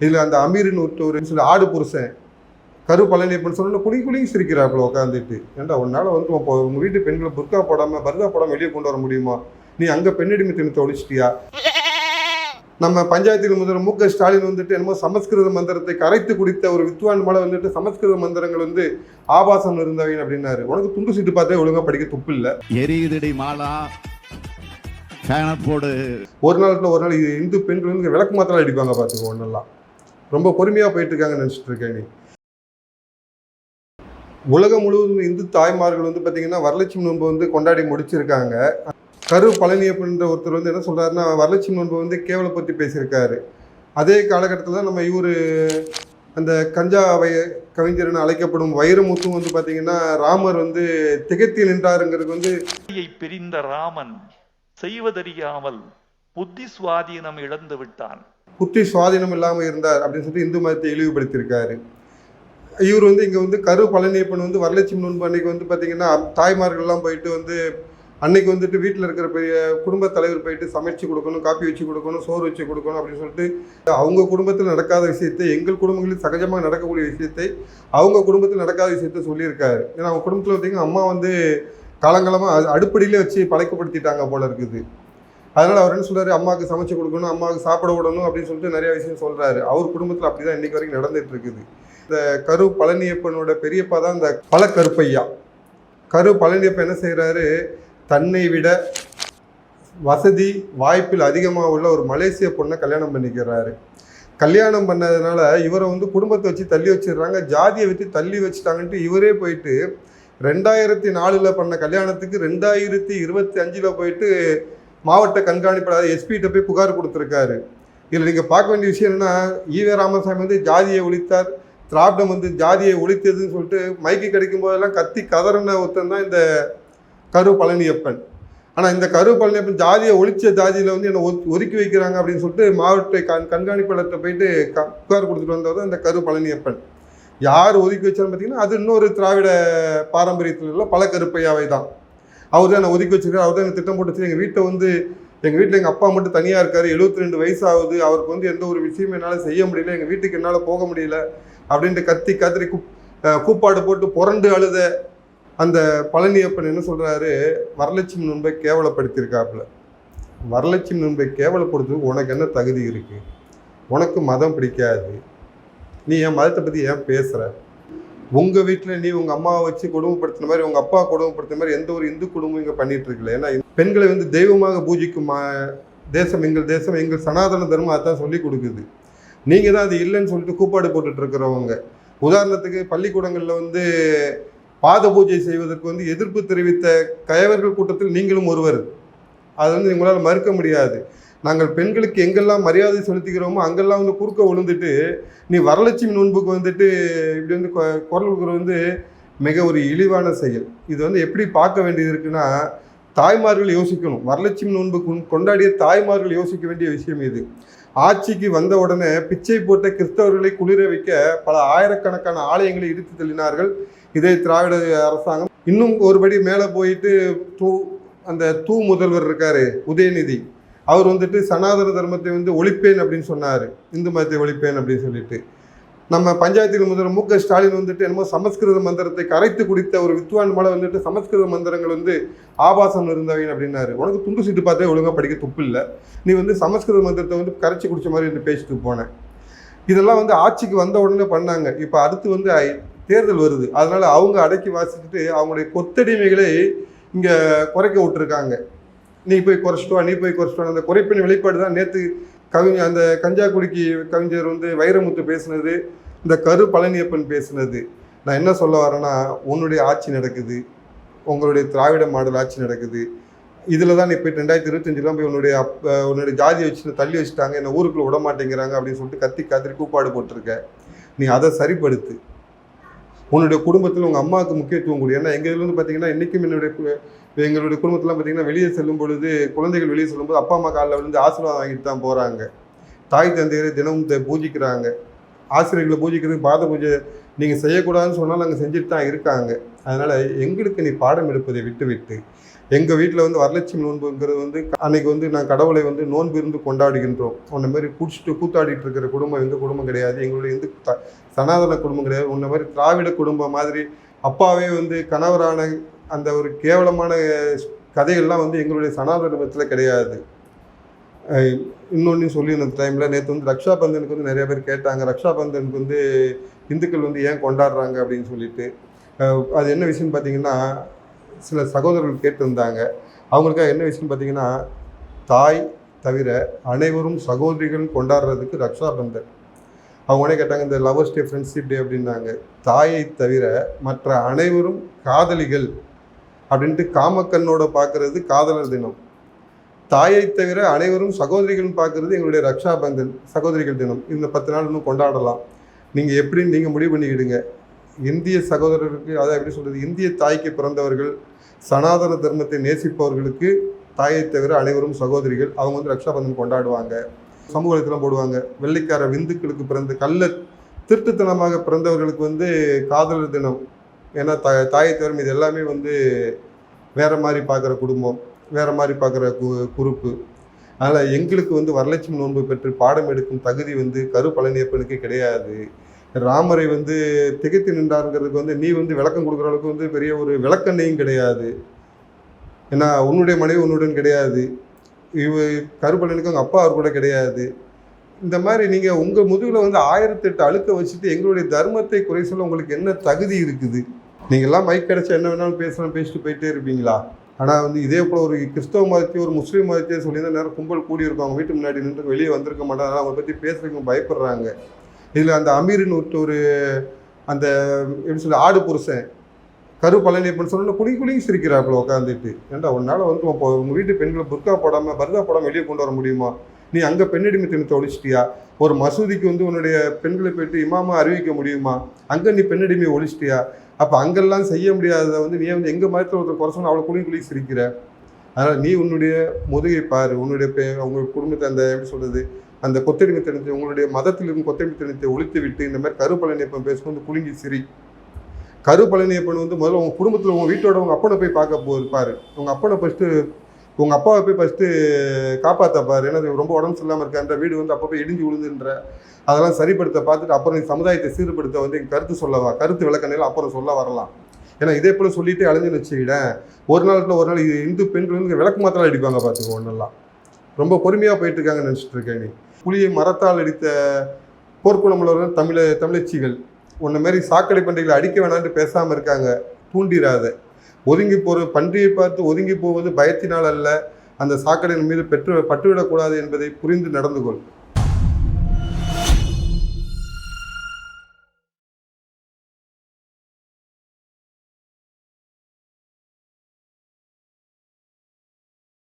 இதில் அந்த அமீரின் ஒரு சில ஆடு புருஷன் கரு பழனியப்பன் சொன்ன குடியும் சிரிக்கிறாப்புல உட்காந்துட்டு. ஏன்டா உன்னால வந்து உங்கள் வீட்டு பெண்களை புர்கா போடாமல் பர்கா போடாமல் வெளியே கொண்டு வர முடியுமா? நீ அங்கே பெண்ணடிமைத்தனத்தை ஒழிச்சிட்டியா? நம்ம பஞ்சாயத்தில் முதல்வர் மு.க. ஸ்டாலின் வந்துட்டு என்னமோ சமஸ்கிருத மந்திரத்தை கரைத்து குடித்த ஒரு வித்வான் மேலே வந்துட்டு சமஸ்கிருத மந்திரங்கள் வந்து ஆபாசம் இருந்தவன் அப்படின்னாரு. உனக்கு துண்டு சீட்டு பார்த்தே ஒழுங்கா படிக்க துப்பு இல்லை. எரியுதடி மாலா போடு. ஒரு நாள் இந்து பெண்கள் வந்து விளக்கு மாத்திரம் அடிப்பாங்க பார்த்துக்கோ. ஒன்னெல்லாம் ரொம்ப பொறுமையாக போயிட்டு இருக்காங்கன்னு நினச்சிட்டு இருக்கேன். நீ உலகம் முழுவதும் இந்து தாய்மார்கள் வந்து பார்த்தீங்கன்னா வரலட்சுமி நோன்பு வந்து கொண்டாடி முடிச்சிருக்காங்க. கரு பழனியப்பன்ற ஒருத்தர் வந்து என்ன சொல்கிறாருன்னா, வரலட்சுமி நோன்பு வந்து கேவலப்படுத்தி பேசியிருக்காரு. அதே காலகட்டத்தில் தான் நம்ம அந்த கஞ்சா கவிஞர்னு அழைக்கப்படும் வைரமுத்தும் வந்து பார்த்தீங்கன்னா ராமர் வந்து திகைத்து நின்றாருங்கிறது வந்து பிரிந்த ராமன் செய்வதறியாமல் புத்தி சுவாதீனம் இழந்து விட்டான். புத்தி சுவாதீனம் இல்லாமல் இருந்தார் அப்படின்னு சொல்லிட்டு இந்து மதத்தை இழிவுபடுத்தியிருக்காரு. இவர் வந்து இங்கே வந்து கரு பழனியப்பன் வந்து வரலட்சுமி நோன்பு அன்னைக்கு வந்து பார்த்தீங்கன்னா தாய்மார்கள்லாம் போயிட்டு வந்து அன்னைக்கு வந்துட்டு வீட்டில் இருக்கிற பெரிய குடும்ப தலைவர் போயிட்டு சமைச்சு கொடுக்கணும், காப்பி வச்சு கொடுக்கணும், சோறு வச்சு கொடுக்கணும் அப்படின்னு சொல்லிட்டு அவங்க குடும்பத்தில் நடக்காத விஷயத்தை எங்கள் குடும்பங்களில் சகஜமாக நடக்கக்கூடிய விஷயத்தை அவங்க குடும்பத்தில் நடக்காத விஷயத்த சொல்லியிருக்காரு. ஏன்னா அவங்க குடும்பத்தில் பார்த்தீங்கன்னா அம்மா வந்து காலங்காலமாக அடுப்படியிலே வச்சு பழக்கப்படுத்திட்டாங்க போல இருக்குது. அதனால் அவர் என்ன சொல்கிறாரு, அம்மாவுக்கு சமைச்சு கொடுக்கணும், அம்மாவுக்கு சாப்பிட விடணும் அப்படின்னு சொல்லிட்டு நிறைய விஷயம் சொல்கிறாரு. அவர் குடும்பத்தில் அப்படி தான் இன்றைக்கி வரைக்கும் நடந்துகிட்டு இருக்குது. இந்த கரு பழனியப்பனோட பெரியப்பா தான் இந்த கருப்பையா. கரு பழனியப்பன் என்ன செய்கிறாரு, தன்னை விட வசதி வாய்ப்பில் அதிகமாக உள்ள ஒரு மலேசிய பொண்ணை கல்யாணம் பண்ணிக்கிறாரு. கல்யாணம் பண்ணதுனால இவரை வந்து குடும்பத்தை வச்சு தள்ளி வச்சிடுறாங்க, ஜாதியை வச்சு தள்ளி வச்சுட்டாங்கன்ட்டு இவரே போயிட்டு 2004 பண்ண கல்யாணத்துக்கு 2025 போயிட்டு மாவட்ட கண்காணிப்பாளர் எஸ்பிகிட்ட போய் புகார் கொடுத்துருக்காரு. இதில் நீங்கள் பார்க்க வேண்டிய விஷயம் என்னென்னா, ஈவே ராமசாமி வந்து ஜாதியை ஒழித்தார், திராவிடம் வந்து ஜாதியை ஒழித்ததுன்னு சொல்லிட்டு மைக்கு கிடைக்கும் போதெல்லாம் கத்தி கதறின ஒருத்தன் தான் இந்த கரு பழனியப்பன். ஆனால் இந்த கரு பழனியப்பன் ஜாதியை ஒழிச்ச ஜாதியில் வந்து என்னை ஒதுக்கி வைக்கிறாங்க அப்படின்னு சொல்லிட்டு மாவட்ட கண்காணிப்பாளர்கிட்ட போயிட்டு புகார் கொடுத்துட்டு வந்தவர் தான் இந்த கரு பழனியப்பன். யார் ஒதுக்கி வச்சாலும் பார்த்தீங்கன்னா அது இன்னொரு திராவிட பாரம்பரியத்தில் உள்ள பல கருப்பையாவை தான். அவர் தான் என்னை ஒதுக்கி வச்சிருக்காரு, அவர் தான் எனக்கு திட்டம் போட்டு வச்சு எங்கள் வீட்டில் எங்கள் அப்பா மட்டும் தனியாக இருக்கார், 72 வயசு ஆகுது, அவருக்கு வந்து எந்த ஒரு விஷயமும் என்னால் செய்ய முடியல, எங்கள் வீட்டுக்கு என்னால் போக முடியல அப்படின்ட்டு கதறி கூப்பாடு போட்டு புரண்டு அழுத அந்த பழனியப்பன் என்ன சொல்கிறாரு, வரலட்சுமி நோன்பை கேவலப்படுத்தியிருக்காப்புல. வரலட்சுமி நோன்பை கேவலப்படுத்துறதுக்கு உனக்கு என்ன தகுதி இருக்குது? உனக்கு மதம் பிடிக்காது, நீ என் மதத்தை பற்றி ஏன் பேசுகிற? உங்கள் வீட்டில் நீ உங்கள் அம்மாவை வச்சு கொடுமைப்படுத்தின மாதிரி உங்கள் அப்பா கொடுமைப்படுத்தின மாதிரி எந்த ஒரு இந்து குடும்பம் இங்கே பண்ணிகிட்டு இருக்கல. ஏன்னா பெண்களை வந்து தெய்வமாக பூஜிக்கும் தேசம் எங்கள் தேசம், எங்கள் சனாதன தர்மம் அதான் சொல்லி கொடுக்குது. நீங்கள் தான் அது இல்லைன்னு சொல்லிட்டு கூப்பாடு போட்டுட்ருக்கிறவங்க. உதாரணத்துக்கு பள்ளிக்கூடங்களில் வந்து பாத பூஜை செய்வதற்கு வந்து எதிர்ப்பு தெரிவித்த கயவர்கள் கூட்டத்தில் நீங்களும் ஒருவர். அது வந்து உங்களால் மறுக்க முடியாது. நாங்கள் பெண்களுக்கு எங்கெல்லாம் மரியாதை செலுத்துகிறோமோ அங்கெல்லாம் வந்து குறுக்க விழுந்துட்டு நீ வரலட்சுமி நோன்புக்கு வந்துட்டு இப்படி வந்து குரல் கொடுக்குறது வந்து மிக ஒரு இழிவான செயல். இது வந்து எப்படி பார்க்க வேண்டியது இருக்குன்னா, தாய்மார்கள் யோசிக்கணும். வரலட்சுமி நோன்பு கொண்டாடிய தாய்மார்கள் யோசிக்க வேண்டிய விஷயம் இது. ஆட்சிக்கு வந்த உடனே பிச்சை போட்ட கிறிஸ்தவர்களை குளிர வைக்க பல ஆயிரக்கணக்கான ஆலயங்களை இடித்து தள்ளினார்கள் இதே திராவிட அரசாங்கம். இன்னும் ஒருபடி மேலே போயிட்டு அந்த முதல்வர் இருக்காரு உதயநிதி, அவர் வந்துட்டு சனாதன தர்மத்தை வந்து ஒழிப்பேன் அப்படின்னு சொன்னார், இந்து மதத்தை ஒழிப்பேன் அப்படின்னு சொல்லிட்டு. நம்ம பஞ்சாயத்தில் முதல்வர் மு.க. ஸ்டாலின் வந்துட்டு என்னமோ சமஸ்கிருத மந்திரத்தை கரைத்து குடித்த ஒரு வித்வான் மேலே வந்துட்டு சமஸ்கிருத மந்திரங்கள் வந்து ஆபாசம் இருந்தவன் அப்படின்னாரு. உனக்கு துண்டு சீட்டு பார்த்தே ஒழுங்காக படிக்க துப்பு இல்லை, நீ வந்து சமஸ்கிருத மந்திரத்தை வந்து கரைச்சி குடிச்ச மாதிரி வந்து பேசிட்டு போனேன். இதெல்லாம் வந்து ஆட்சிக்கு வந்த உடனே பண்ணாங்க. இப்போ அடுத்து வந்து தேர்தல் வருது, அதனால அவங்க அடக்கி வாசிச்சுட்டு அவங்களுடைய கொத்தடிமைகளை இங்கே குறைக்க விட்டுருக்காங்க. நீ போய் குறைச்சிட்டு வா. அந்த குறைப்பின் வெளிப்பாடு தான் நேற்று அந்த கஞ்சாக்குடிக்கு கவிஞர் வந்து வைரமுத்து பேசுனது, இந்த கரு பழனியப்பன் பேசுனது. நான் என்ன சொல்ல வரேன்னா, உன்னுடைய ஆட்சி நடக்குது, உங்களுடைய திராவிட மாடல் ஆட்சி நடக்குது. இதில் தான் நீ போய் 2025 போய் உன்னுடைய ஜாதியை வச்சு தள்ளி வச்சுட்டாங்க, என்னை ஊருக்குள்ளே விட மாட்டேங்கிறாங்க அப்படின்னு சொல்லிட்டு கத்திரி கூப்பாடு போட்டிருக்க. நீ அதை சரிப்படுத்து. உன்னுடைய குடும்பத்தில் உங்கள் அம்மாவுக்கு முக்கியத்துவம் கொடு. ஏன்னா எங்கள் இதில் வந்து பார்த்தீங்கன்னா இன்றைக்கும் எங்களுடைய குடும்பத்திலாம் பார்த்தீங்கன்னா வெளியே செல்லும் பொழுது, குழந்தைகள் வெளியே செல்லும்போது அப்பா அம்மா காலில் விழுந்து ஆசீர்வாதம் வாங்கிட்டு தான் போகிறாங்க. தாய் தந்தையரை தினமும் பூஜிக்கிறாங்க. ஆசிரியர்களை பூஜிக்கிறதுக்கு பாத பூஜை நீங்கள் செய்யக்கூடாதுன்னு சொன்னாலும் அங்கே செஞ்சுட்டு தான் இருக்காங்க. அதனால் எங்களுக்கு நீ பாடம் எடுப்பதை விட்டுவிட்டு எங்கள் வீட்டில் வந்து வரலட்சுமி நோன்புங்கிறது வந்து அன்னைக்கு வந்து நான் கடவுளை வந்து நோன்பு இருந்து கொண்டாடுகின்றோம். உன்ன மாதிரி குடிச்சிட்டு கூத்தாடிட்டு இருக்கிற குடும்பம் எங்கள் குடும்பம் கிடையாது, எங்களுடைய இந்து சனாதன குடும்பம் கிடையாது. உன்ன மாதிரி திராவிட குடும்பம் மாதிரி அப்பாவே வந்து கணவரான அந்த ஒரு கேவலமான கதைகள்லாம் வந்து எங்களுடைய சனாதன குடும்பத்தில் கிடையாது. இன்னொன்று சொல்லி அந்த டைமில் நேற்று வந்து ரக்ஷா பந்தனுக்கு வந்து நிறைய பேர் கேட்டாங்க, ரக்ஷா பந்தனுக்கு வந்து இந்துக்கள் வந்து ஏன் கொண்டாடுறாங்க அப்படின்னு சொல்லிட்டு. அது என்ன விஷயம்னு பார்த்தீங்கன்னா, சில சகோதரர்கள் கேட்டிருந்தாங்க. அவங்களுக்காக என்ன விஷயம்னு பார்த்தீங்கன்னா, தாய் தவிர அனைவரும் சகோதரிகள் கொண்டாடுறதுக்கு ரக்ஷா பந்தன். அவங்க உடனே கேட்டாங்க, இந்த லவர்ஸ் டே ஃப்ரெண்ட்ஷிப் டே அப்படின்னாங்க. தாயை தவிர மற்ற அனைவரும் காதலிகள் அப்படின்ட்டு காமக்கண்ணோட பார்க்கறது காதலர் தினம். தாயை தவிர அனைவரும் சகோதரிகள் பார்க்கறது எங்களுடைய ரக்ஷா பந்தன், சகோதரிகள் தினம். இந்த 10 நாள் இன்னும் கொண்டாடலாம். நீங்கள் எப்படின்னு நீங்கள் முடிவு பண்ணிக்கிடுங்க. இந்திய சகோதரருக்கு, அதாவது எப்படி சொல்கிறது, இந்திய தாய்க்கு பிறந்தவர்கள், சனாதன தர்மத்தை நேசிப்பவர்களுக்கு தாயை தவிர அனைவரும் சகோதரிகள். அவங்க வந்து ரக்ஷாபந்தன் கொண்டாடுவாங்க. சமூகத்திலாம் போடுவாங்க. வெள்ளைக்கார விந்துக்களுக்கு பிறந்த திருட்டுத்தனமாக பிறந்தவர்களுக்கு வந்து காதலர் தினம். ஏன்னா தாயை தவிர இது எல்லாமே வந்து வேறு மாதிரி பார்க்குற குடும்பம், வேறு மாதிரி பார்க்குற குரூப்பு. அதனால் எங்களுக்கு வந்து வரலட்சுமி நோன்பு பெற்று பாடம் எடுக்கும் தகுதி வந்து கரு பழனியப்பனுக்கு கிடையாது. ராமரை வந்து திகைத்து நின்றாருங்கிறதுக்கு வந்து நீ வந்து விளக்கம் கொடுக்குற அளவுக்கு வந்து பெரிய ஒரு விளக்கண்ணையும் கிடையாது. ஏன்னா உன்னுடைய மனைவி உன்னுடன் கிடையாது, கருப்பழனுக்கு அவங்க அப்பா அவர் கூட கிடையாது. இந்த மாதிரி நீங்கள் உங்கள் முதுகில் வந்து 1008 அழுக்க வச்சுட்டு எங்களுடைய தர்மத்தை குறை சொல்ல உங்களுக்கு என்ன தகுதி இருக்குது? நீங்கள்லாம் மைக் கிடைச்சா என்ன வேணாலும் பேசிட்டு போயிட்டே இருப்பீங்களா? ஆனால் வந்து இதே போல் ஒரு கிறிஸ்தவ மதத்தையோ ஒரு முஸ்லீம் மதத்தையோ சொல்லியிருந்தால் நேரம் கும்பல் கூடி இருக்கும், அவங்க வீட்டு முன்னாடி நின்று வெளியே வந்திருக்க மாட்டாங்க. அதனால் அவங்களை பற்றி பேசுறதுக்கு பயப்படுறாங்க. இதில் அந்த அமீரின் ஒரு அந்த எப்படி சொல்ல ஆடு புருஷன் கரு பழனியப்பன் சொன்ன குடிங்கி சிரிக்கிறாப்புல உட்காந்துட்டு. ஏன்டா உன்னால் வந்து உங்கள் வீட்டு பெண்களை பர்தா போடாமல் வெளியே கொண்டு வர முடியுமா? நீ அங்கே பெண்ணடிமைத்தனத்தை ஒழிச்சிட்டியா? ஒரு மசூதிக்கு வந்து உன்னுடைய பெண்களை போய்ட்டு இமாமா அறிவிக்க முடியுமா? அங்கே நீ பெண்ணடிமையை ஒழிச்சிட்டியா? அப்போ அங்கெல்லாம் செய்ய முடியாததை வந்து நீ வந்து எங்கள் மதத்தில் ஒருத்தர் குறை சொன்னால் அவளை குடிங்கி சிரிக்கிற. அதனால் நீ உன்னுடைய முதுகை பாரு. உன்னுடைய உங்கள் குடும்பத்தை அந்த எப்படி சொல்கிறது, அந்த கொத்தடிமைத்தனத்தை, உங்களுடைய மதத்தில் இருக்கும் கொத்தடிமைத்தனத்தை ஒழித்து விட்டு இந்த மாதிரி கரு பழனியப்பன் பேசும்போது குலுங்கி சிரி. கரு பழனியப்பன் வந்து முதல்ல உங்கள் குடும்பத்தில் உங்கள் வீட்டோட உங்கள் அப்பனை போய் பார்க்க போயிருப்பார். உங்கள் அப்பனை ஃபஸ்ட்டு உங்கள் அப்பாவை போய் ஃபஸ்ட்டு காப்பாற்றப்பார். ஏன்னா ரொம்ப உடம்பு சரியில்லாமல் இருக்க அந்த வீடு வந்து அப்போ போய் இடிஞ்சு விழுதுன்ற அதெல்லாம் சரிப்படுத்த பார்த்துட்டு அப்புறம் நீ சமுதாயத்தை சீர்படுத்த வந்து எங்கள் கருத்து சொல்லவா, கருத்து விளக்கணையில் அப்புறம் சொல்ல வரலாம். ஏன்னா இதே போல் சொல்லிகிட்டே அழிஞ்சுன்னு வச்சுக்கிட்டேன். ஒரு நாள் இது இந்து பெண்கள் வந்து விளக்கு மாத்திரம் அடிப்பாங்க பார்த்துக்கோ. ஒன்றெல்லாம் ரொம்ப பொறுமையாக போயிட்டு இருக்காங்கன்னு நினச்சிட்டு இருக்கேன். நீ புலியை மரத்தால் அடித்த போர்க்குணமுள்ளவர்கள் தமிழச்சிகள் உன்ன மாரி சாக்கடை பண்டிகைகளை அடிக்க வேணான்ட்டு பேசாமல் இருக்காங்க. தூண்டிராத. ஒதுங்கி போகிற பன்றியை பார்த்து ஒதுங்கி போவது பயத்தினால் அல்ல, அந்த சாக்கடையின் மீது பட்டுவிடக்கூடாது என்பதை புரிந்து நடந்து கொள்.